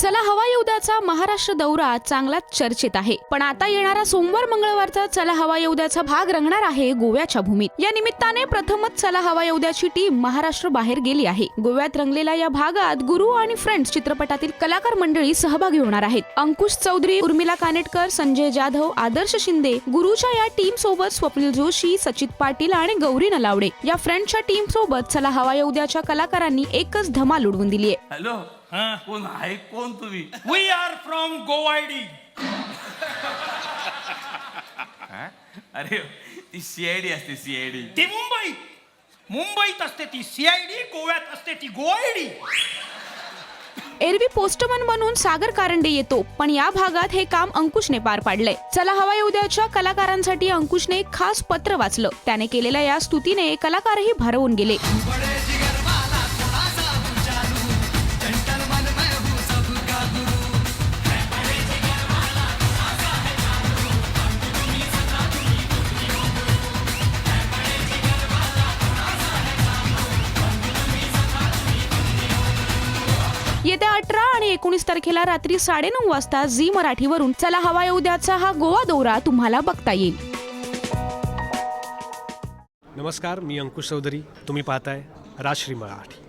चला हवा येऊ द्याचा महाराष्ट्र दौरा चांगलाच चर्चेत आहे. पण आता येणारा सोमवार मंगळवारचा चला हवा येऊ द्याचा भाग रंगणार आहे गोव्याच्या भूमीत. या निमित्ताने प्रथमच चला हवा येऊ द्याची टीम महाराष्ट्र बाहेर गेली आहे. गोव्यात रंगलेल्या या भागात गुरु आणि फ्रेंड्स चित्रपटातील कलाकार मंडळी सहभागी होणार आहेत. अंकुश चौधरी, उर्मिला कानेटकर, संजय जाधव, आदर्श शिंदे, गुरुच्या या टीम सोबत स्वप्नील जोशी, सचित पाटील आणि गौरी नलावडे या फ्रेंड्सच्या टीम सोबत चला हवा येऊ द्याच्या कलाकारांनी एकच धमाल उडवून दिली आहे. हॅलो, कोण आहे? कोण तुम्ही? We are from Govadi. अरे ती सीआयडी असते, सीआयडी. ती मुंबईत असते ती सीआयडी, गोव्यात असते ती गोवाडी. एरवी पोस्टमन बनून सागर कारंडे येतो, पण या भागात हे काम अंकुशने पार पाडलंय. चला हवा येऊ द्याच्या कलाकारांसाठी अंकुशने एक खास पत्र वाचलं. त्याने केलेल्या या स्तुतीने कलाकारही भारावून गेले. येत्या 18 आणि 19 तारखेला रात्री 9:30 वाजता झी मराठीवरून चला हवा येऊ द्याचा हा गोवा दौरा तुम्हाला बघता येईल. नमस्कार, मी अंकुश चौधरी. तुम्ही पाहताय राजश्री मराठी.